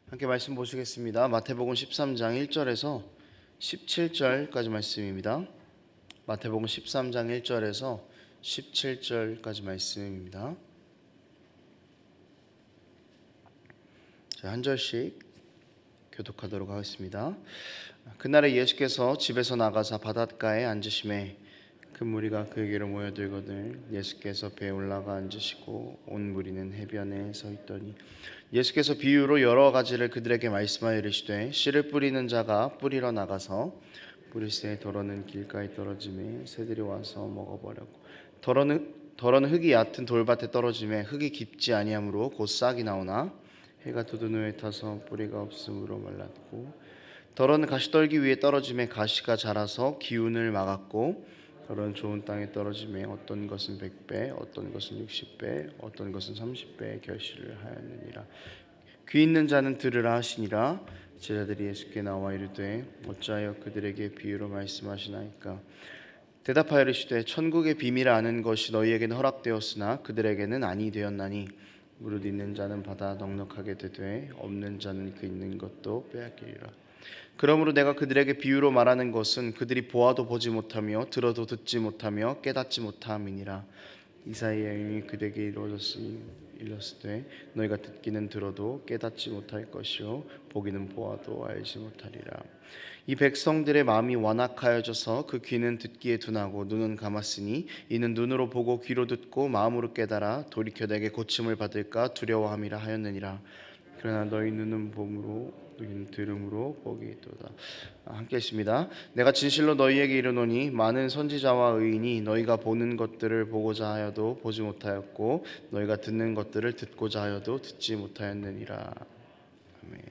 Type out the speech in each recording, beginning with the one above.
함께 말씀 보시겠습니다. 마태복음 13장 1절에서 17절까지 말씀입니다. 마태복음 13장 1절에서 17절까지 말씀입니다. 한 절씩 교독하도록 하겠습니다. 그날에 예수께서 집에서 나가사 바닷가에 앉으심에 큰 무리가 그에게로 모여들거늘 예수께서 배에 올라가 앉으시고 온 무리는 해변에 서 있더니 예수께서 비유로 여러 가지를 그들에게 말씀하여 이르시되 씨를 뿌리는 자가 뿌리러 나가서 뿌리새 더러는 길가에 떨어지매 새들이 와서 먹어버렸고 더러는 흙이 얕은 돌밭에 떨어지매 흙이 깊지 아니하므로 곧 싹이 나오나 해가 돋은 후에 타서 뿌리가 없으므로 말랐고 더러는 가시떨기 위에 떨어지매 가시가 자라서 기운을 막았고 더러는 좋은 땅에 떨어지매 어떤 것은 100배 어떤 것은 60배 어떤 것은 30배의 결실을 하였느니라. 귀 있는 자는 들으라 하시니라. 제자들이 예수께 나와 이르되 어찌하여 그들에게 비유로 말씀하시나이까. 대답하여 이르시되 천국의 비밀을 아는 것이 너희에게는 허락되었으나 그들에게는 아니 되었나니 무릇 있는 자는 받아 넉넉하게 되되 없는 자는 그 있는 것도 빼앗기리라. 그러므로 내가 그들에게 비유로 말하는 것은 그들이 보아도 보지 못하며 들어도 듣지 못하며 깨닫지 못함이니라. 이사야의 의미 그들에게 이루어졌으니 일렀으되 너희가 듣기는 들어도 깨닫지 못할 것이요 보기는 보아도 알지 못하리라. 이 백성들의 마음이 완악하여져서 그 귀는 듣기에 둔하고 눈은 감았으니 이는 눈으로 보고 귀로 듣고 마음으로 깨달아 돌이켜 내게 고침을 받을까 두려워함이라 하였느니라. 그러나 너희 눈은 봄으로 너희는 들음으로 복이 있도다. 함께 했습니다. 내가 진실로 너희에게 이르노니 많은 선지자와 의인이 너희가 보는 것들을 보고자 하여도 보지 못하였고 너희가 듣는 것들을 듣고자 하여도 듣지 못하였느니라. 아멘.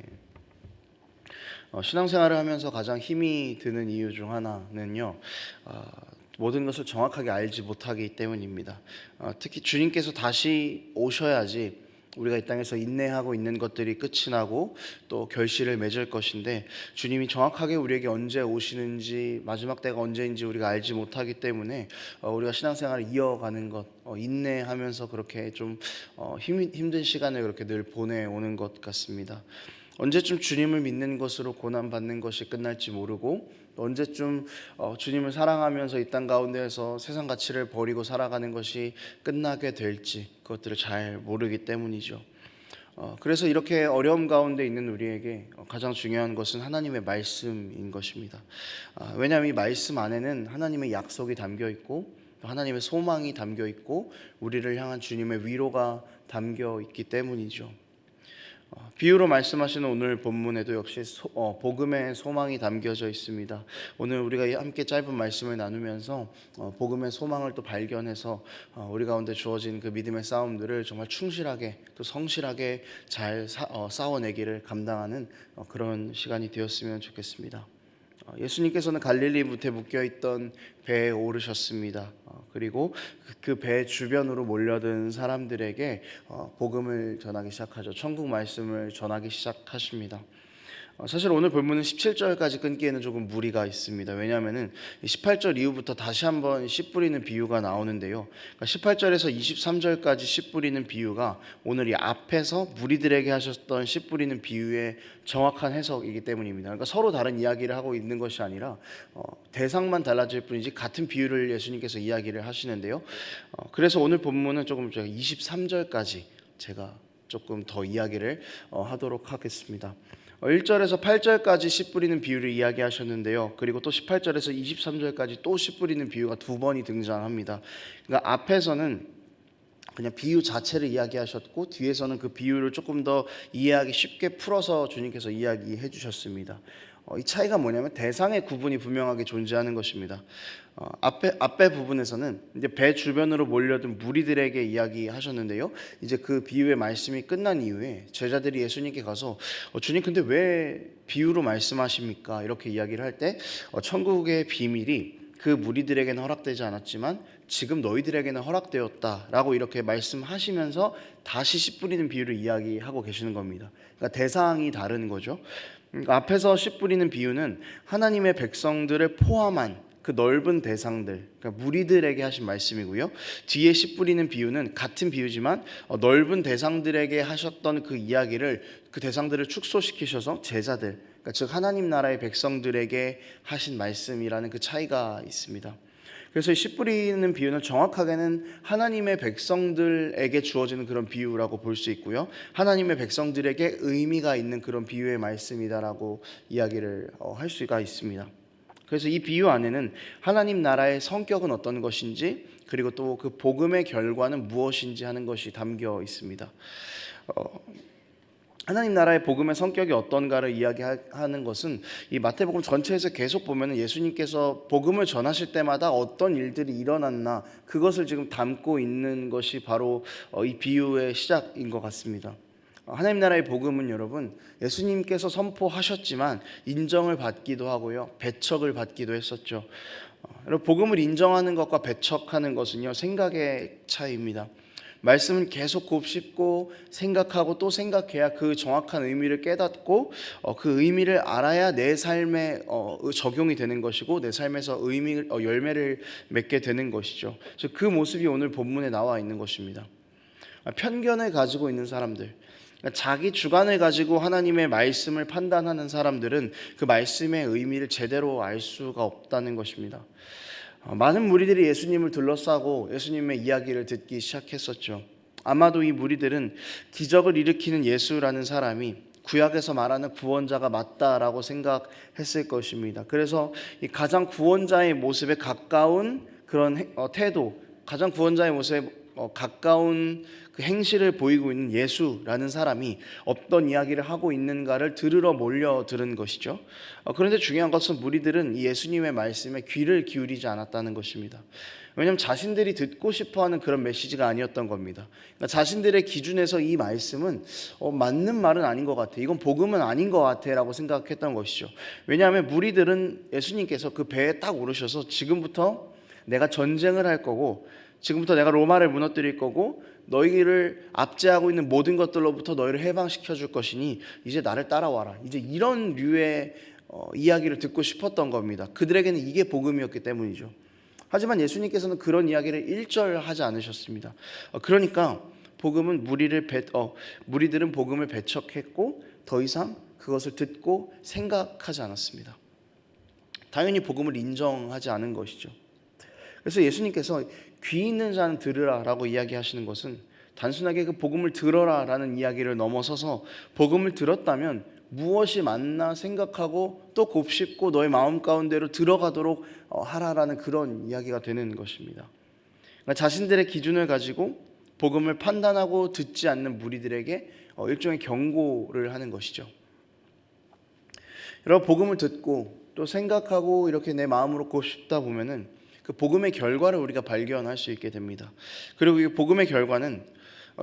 신앙생활을 하면서 가장 힘이 드는 이유 중 하나는요, 모든 것을 정확하게 알지 못하기 때문입니다. 특히 주님께서 다시 오셔야지 우리가 이 땅에서 인내하고 있는 것들이 끝이 나고 또 결실을 맺을 것인데 주님이 정확하게 우리에게 언제 오시는지 마지막 때가 언제인지 우리가 알지 못하기 때문에 우리가 신앙생활을 이어가는 것 인내하면서 그렇게 좀 힘든 시간을 그렇게 늘 보내오는 것 같습니다. 언제쯤 주님을 믿는 것으로 고난받는 것이 끝날지 모르고 언제쯤 주님을 사랑하면서 이 땅 가운데에서 세상 가치를 버리고 살아가는 것이 끝나게 될지 그것들을 잘 모르기 때문이죠. 그래서 이렇게 어려움 가운데 있는 우리에게 가장 중요한 것은 하나님의 말씀인 것입니다. 왜냐하면 이 말씀 안에는 하나님의 약속이 담겨 있고 하나님의 소망이 담겨 있고 우리를 향한 주님의 위로가 담겨 있기 때문이죠. 비유로 말씀하시는 오늘 본문에도 역시 복음의 소망이 담겨져 있습니다. 오늘 우리가 함께 짧은 말씀을 나누면서 복음의 소망을 또 발견해서 우리 가운데 주어진 그 믿음의 싸움들을 정말 충실하게 또 성실하게 잘 싸워내기를 감당하는 그런 시간이 되었으면 좋겠습니다. 예수님께서는 갈릴리 무태 묶여있던 배에 오르셨습니다. 그리고 그 배 주변으로 몰려든 사람들에게 복음을 전하기 시작하죠. 천국 말씀을 전하기 시작하십니다. 사실 오늘 본문은 17절까지 끊기에는 조금 무리가 있습니다. 왜냐하면 18절 이후부터 다시 한번 씨 뿌리는 비유가 나오는데요. 18절에서 23절까지 씨 뿌리는 비유가 오늘 이 앞에서 무리들에게 하셨던 씨 뿌리는 비유의 정확한 해석이기 때문입니다. 그러니까 서로 다른 이야기를 하고 있는 것이 아니라 대상만 달라질 뿐이지 같은 비유를 예수님께서 이야기를 하시는데요. 그래서 오늘 본문은 조금 제가 23절까지 제가 조금 더 이야기를 하도록 하겠습니다. 1절에서 8절까지 씨 뿌리는 비유를 이야기하셨는데요. 그리고 또 18절에서 23절까지 또 씨 뿌리는 비유가 두 번이 등장합니다. 그러니까 앞에서는 그냥 비유 자체를 이야기하셨고 뒤에서는 그 비유를 조금 더 이해하기 쉽게 풀어서 주님께서 이야기해 주셨습니다. 이 차이가 뭐냐면 대상의 구분이 분명하게 존재하는 것입니다. 앞에 부분에서는 이제 배 주변으로 몰려든 무리들에게 이야기하셨는데요. 이제 그 비유의 말씀이 끝난 이후에 제자들이 예수님께 가서 주님 근데 왜 비유로 말씀하십니까? 이렇게 이야기를 할 때 천국의 비밀이 그 무리들에게는 허락되지 않았지만 지금 너희들에게는 허락되었다라고 이렇게 말씀하시면서 다시 씨 뿌리는 비유를 이야기하고 계시는 겁니다. 그러니까 대상이 다른 거죠. 앞에서 씨 뿌리는 비유는 하나님의 백성들을 포함한 그 넓은 대상들, 그러니까 무리들에게 하신 말씀이고요. 뒤에 씨 뿌리는 비유는 같은 비유지만 넓은 대상들에게 하셨던 그 이야기를, 그 대상들을 축소시키셔서 제자들, 그러니까 즉 하나님 나라의 백성들에게 하신 말씀이라는 그 차이가 있습니다. 그래서 씨 뿌리는 비유는 정확하게는 하나님의 백성들에게 주어지는 그런 비유라고 볼 수 있고요. 하나님의 백성들에게 의미가 있는 그런 비유의 말씀이다라고 이야기를 할 수가 있습니다. 그래서 이 비유 안에는 하나님 나라의 성격은 어떤 것인지, 그리고 또 그 복음의 결과는 무엇인지 하는 것이 담겨 있습니다. 하나님 나라의 복음의 성격이 어떤가를 이야기하는 것은 이 마태복음 전체에서 계속 보면 예수님께서 복음을 전하실 때마다 어떤 일들이 일어났나, 그것을 지금 담고 있는 것이 바로 이 비유의 시작인 것 같습니다. 하나님 나라의 복음은 여러분, 예수님께서 선포하셨지만 인정을 받기도 하고요, 배척을 받기도 했었죠. 여러분, 복음을 인정하는 것과 배척하는 것은요, 생각의 차이입니다. 말씀은 계속 곱씹고 생각하고 또 생각해야 그 정확한 의미를 깨닫고 그 의미를 알아야 내 삶에 적용이 되는 것이고, 내 삶에서 열매를 맺게 되는 것이죠. 그 모습이 오늘 본문에 나와 있는 것입니다. 편견을 가지고 있는 사람들, 자기 주관을 가지고 하나님의 말씀을 판단하는 사람들은 그 말씀의 의미를 제대로 알 수가 없다는 것입니다. 많은 무리들이 예수님을 둘러싸고 예수님의 이야기를 듣기 시작했었죠. 아마도 이 무리들은 기적을 일으키는 예수라는 사람이 구약에서 말하는 구원자가 맞다라고 생각했을 것입니다. 그래서 이 가장 구원자의 모습에 가까운 그런 태도, 가장 구원자의 모습에 가까운 그 행실을 보이고 있는 예수라는 사람이 어떤 이야기를 하고 있는가를 들으러 몰려들은 것이죠. 그런데 중요한 것은 무리들은 이 예수님의 말씀에 귀를 기울이지 않았다는 것입니다. 왜냐하면 자신들이 듣고 싶어하는 그런 메시지가 아니었던 겁니다. 그러니까 자신들의 기준에서 이 말씀은 맞는 말은 아닌 것 같아, 이건 복음은 아닌 것 같아 라고 생각했던 것이죠. 왜냐하면 무리들은 예수님께서 그 배에 딱 오르셔서 지금부터 내가 전쟁을 할 거고, 지금부터 내가 로마를 무너뜨릴 거고, 너희를 압제하고 있는 모든 것들로부터 너희를 해방시켜 줄 것이니 이제 나를 따라와라, 이제 이런 류의 이야기를 듣고 싶었던 겁니다. 그들에게는 이게 복음이었기 때문이죠. 하지만 예수님께서는 그런 이야기를 일절하지 않으셨습니다. 그러니까 무리들은 복음을 배척했고 더 이상 그것을 듣고 생각하지 않았습니다. 당연히 복음을 인정하지 않은 것이죠. 그래서 예수님께서 귀 있는 자는 들으라 라고 이야기하시는 것은 단순하게 그 복음을 들어라 라는 이야기를 넘어서서 복음을 들었다면 무엇이 맞나 생각하고 또 곱씹고 너의 마음 가운데로 들어가도록 하라라는 그런 이야기가 되는 것입니다. 그러니까 자신들의 기준을 가지고 복음을 판단하고 듣지 않는 무리들에게 일종의 경고를 하는 것이죠. 여러분, 복음을 듣고 또 생각하고 이렇게 내 마음으로 곱씹다 보면은 그 복음의 결과를 우리가 발견할 수 있게 됩니다. 그리고 이 복음의 결과는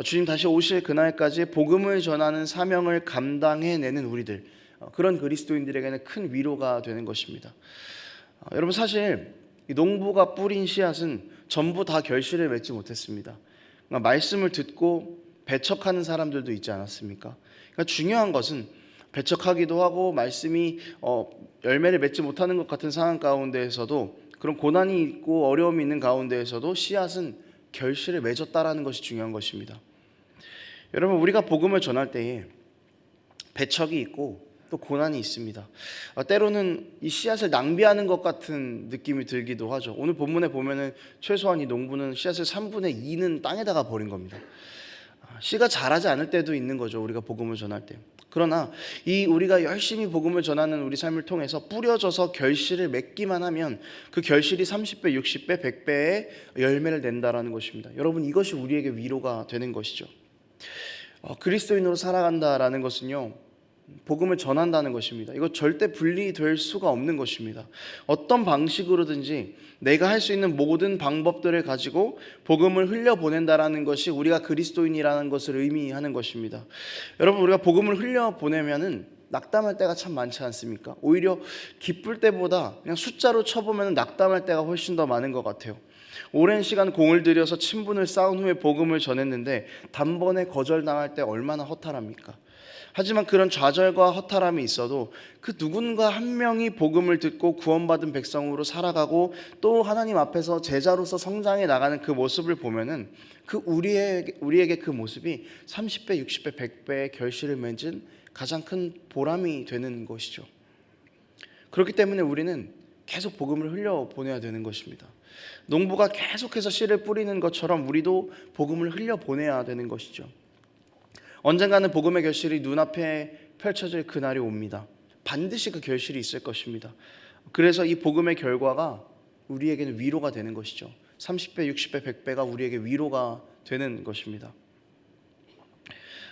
주님 다시 오실 그날까지 복음을 전하는 사명을 감당해내는 우리들, 그런 그리스도인들에게는 큰 위로가 되는 것입니다. 여러분, 사실 이 농부가 뿌린 씨앗은 전부 다 결실을 맺지 못했습니다. 그러니까 말씀을 듣고 배척하는 사람들도 있지 않았습니까? 그러니까 중요한 것은 배척하기도 하고 말씀이 열매를 맺지 못하는 것 같은 상황 가운데에서도, 그런 고난이 있고 어려움이 있는 가운데에서도 씨앗은 결실을 맺었다라는 것이 중요한 것입니다. 여러분, 우리가 복음을 전할 때에 배척이 있고 또 고난이 있습니다. 때로는 이 씨앗을 낭비하는 것 같은 느낌이 들기도 하죠. 오늘 본문에 보면은 최소한 이 농부는 씨앗을 3분의 2는 땅에다가 버린 겁니다. 씨가 자라지 않을 때도 있는 거죠, 우리가 복음을 전할 때. 그러나 우리가 열심히 복음을 전하는 우리 삶을 통해서 뿌려져서 결실을 맺기만 하면 그 결실이 30배, 60배, 100배의 열매를 낸다라는 것입니다. 여러분, 이것이 우리에게 위로가 되는 것이죠. 그리스도인으로 살아간다라는 것은요, 복음을 전한다는 것입니다. 이거 절대 분리될 수가 없는 것입니다. 어떤 방식으로든지 내가 할 수 있는 모든 방법들을 가지고 복음을 흘려보낸다라는 것이 우리가 그리스도인이라는 것을 의미하는 것입니다. 여러분, 우리가 복음을 흘려보내면은 낙담할 때가 참 많지 않습니까? 오히려 기쁠 때보다 그냥 숫자로 쳐보면 낙담할 때가 훨씬 더 많은 것 같아요. 오랜 시간 공을 들여서 친분을 쌓은 후에 복음을 전했는데 단번에 거절당할 때 얼마나 허탈합니까? 하지만 그런 좌절과 허탈함이 있어도 그 누군가 한 명이 복음을 듣고 구원받은 백성으로 살아가고 또 하나님 앞에서 제자로서 성장해 나가는 그 모습을 보면은 그 우리에게 그 모습이 30배, 60배, 100배의 결실을 맺은 가장 큰 보람이 되는 것이죠. 그렇기 때문에 우리는 계속 복음을 흘려 보내야 되는 것입니다. 농부가 계속해서 씨를 뿌리는 것처럼 우리도 복음을 흘려 보내야 되는 것이죠. 언젠가는 복음의 결실이 눈앞에 펼쳐질 그날이 옵니다. 반드시 그 결실이 있을 것입니다. 그래서 이 복음의 결과가 우리에게는 위로가 되는 것이죠. 30배, 60배, 100배가 우리에게 위로가 되는 것입니다.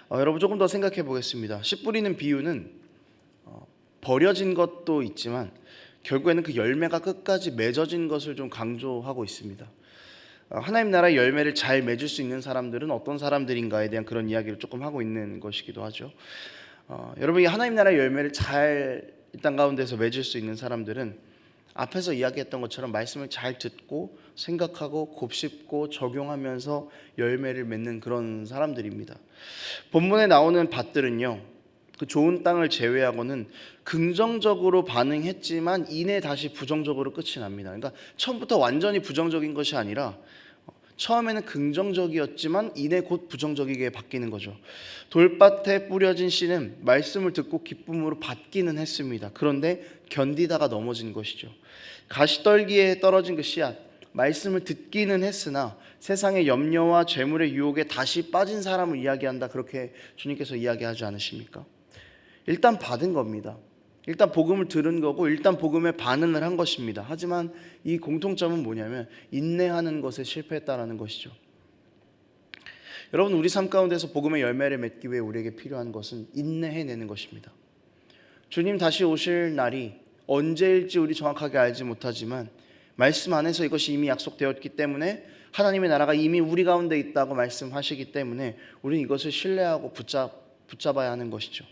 여러분 조금 더 생각해 보겠습니다. 씨 뿌리는 비유는 버려진 것도 있지만 결국에는 그 열매가 끝까지 맺어진 것을 좀 강조하고 있습니다. 하나님 나라의 열매를 잘 맺을 수 있는 사람들은 어떤 사람들인가에 대한 그런 이야기를 조금 하고 있는 것이기도 하죠. 여러분이 하나님 나라의 열매를 잘 이 땅 가운데서 맺을 수 있는 사람들은 앞에서 이야기했던 것처럼 말씀을 잘 듣고 생각하고 곱씹고 적용하면서 열매를 맺는 그런 사람들입니다. 본문에 나오는 밭들은요, 그 좋은 땅을 제외하고는 긍정적으로 반응했지만 이내 다시 부정적으로 끝이 납니다. 그러니까 처음부터 완전히 부정적인 것이 아니라 처음에는 긍정적이었지만 이내 곧 부정적이게 바뀌는 거죠. 돌밭에 뿌려진 씨는 말씀을 듣고 기쁨으로 받기는 했습니다. 그런데 견디다가 넘어진 것이죠. 가시떨기에 떨어진 그 씨앗, 말씀을 듣기는 했으나 세상의 염려와 재물의 유혹에 다시 빠진 사람을 이야기한다, 그렇게 주님께서 이야기하지 않으십니까? 일단 받은 겁니다. 일단 복음을 들은 거고 일단 복음에 반응을 한 것입니다. 하지만 이 공통점은 뭐냐면 인내하는 것에 실패했다라는 것이죠. 여러분, 우리 삶 가운데서 복음의 열매를 맺기 위해 우리에게 필요한 것은 인내해내는 것입니다. 주님 다시 오실 날이 언제일지 우리 정확하게 알지 못하지만 말씀 안에서 이것이 이미 약속되었기 때문에 하나님의 나라가 이미 우리 가운데 있다고 말씀하시기 때문에 우리는 이것을 신뢰하고 붙잡아야 하는 것이죠.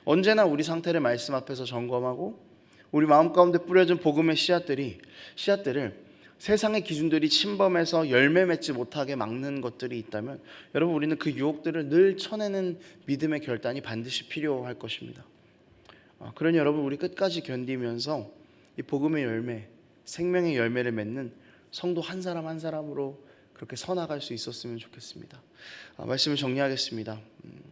언제나 우리 상태를 말씀 앞에서 점검하고 우리 마음 가운데 뿌려진 복음의 씨앗들을 세상의 기준들이 침범해서 열매 맺지 못하게 막는 것들이 있다면 여러분, 우리는 그 유혹들을 늘 쳐내는 믿음의 결단이 반드시 필요할 것입니다. 그러니 여러분, 우리 끝까지 견디면서 이 복음의 열매, 생명의 열매를 맺는 성도 한 사람 한 사람으로 그렇게 서나갈 수 있었으면 좋겠습니다. 말씀을 정리하겠습니다.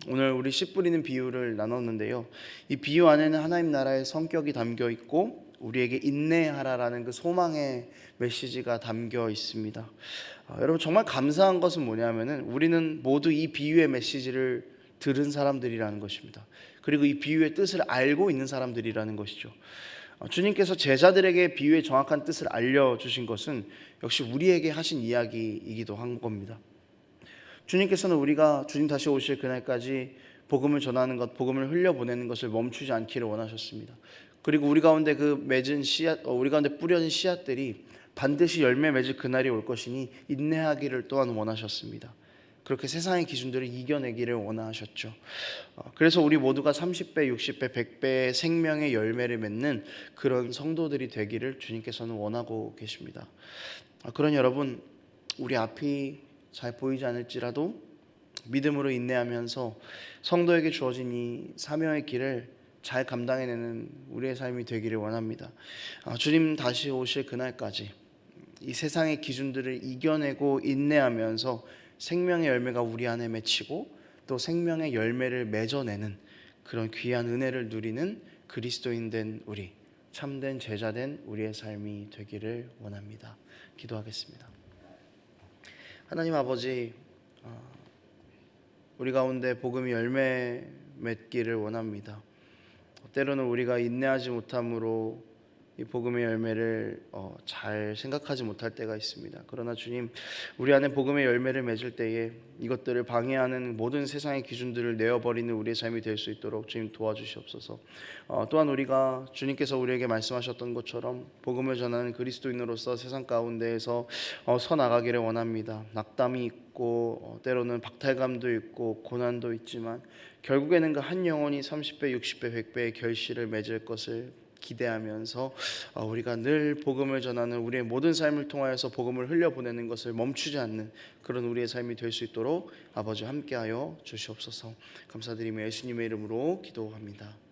오늘 우리 씨 뿌리는 비유를 나눴는데요, 이 비유 안에는 하나님 나라의 성격이 담겨 있고 우리에게 인내하라라는 그 소망의 메시지가 담겨 있습니다. 여러분, 정말 감사한 것은 뭐냐면은 우리는 모두 이 비유의 메시지를 들은 사람들이라는 것입니다. 그리고 이 비유의 뜻을 알고 있는 사람들이라는 것이죠. 주님께서 제자들에게 비유의 정확한 뜻을 알려주신 것은 역시 우리에게 하신 이야기이기도 한 겁니다. 주님께서는 우리가 주님 다시 오실 그날까지 복음을 전하는 것, 복음을 흘려보내는 것을 멈추지 않기를 원하셨습니다. 그리고 우리 가운데 그 맺은 씨앗, 우리 가운데 뿌려진 씨앗들이 반드시 열매 맺을 그날이 올 것이니 인내하기를 또한 원하셨습니다. 그렇게 세상의 기준들을 이겨내기를 원하셨죠. 그래서 우리 모두가 30배, 60배, 100배의 생명의 열매를 맺는 그런 성도들이 되기를 주님께서는 원하고 계십니다. 그러니 여러분, 우리 앞이 잘 보이지 않을지라도 믿음으로 인내하면서 성도에게 주어진 이 사명의 길을 잘 감당해내는 우리의 삶이 되기를 원합니다. 주님 다시 오실 그날까지 이 세상의 기준들을 이겨내고 인내하면서 생명의 열매가 우리 안에 맺히고 또 생명의 열매를 맺어내는 그런 귀한 은혜를 누리는 그리스도인 된 우리, 참된 제자 된 우리의 삶이 되기를 원합니다. 기도하겠습니다. 하나님 아버지, 우리 가운데 복음이 열매 맺기를 원합니다. 때로는 우리가 인내하지 못함으로 이 복음의 열매를 잘 생각하지 못할 때가 있습니다. 그러나 주님, 우리 안에 복음의 열매를 맺을 때에 이것들을 방해하는 모든 세상의 기준들을 내어버리는 우리의 삶이 될 수 있도록 주님 도와주시옵소서. 또한 우리가 주님께서 우리에게 말씀하셨던 것처럼 복음을 전하는 그리스도인으로서 세상 가운데에서 서 나가기를 원합니다. 낙담이 있고 때로는 박탈감도 있고 고난도 있지만 결국에는 그 한 영혼이 30배, 60배, 100배의 결실을 맺을 것을 기대하면서 우리가 늘 복음을 전하는 우리의 모든 삶을 통하여서 복음을 흘려보내는 것을 멈추지 않는 그런 우리의 삶이 될 수 있도록 아버지 함께하여 주시옵소서. 감사드리며 예수님의 이름으로 기도합니다.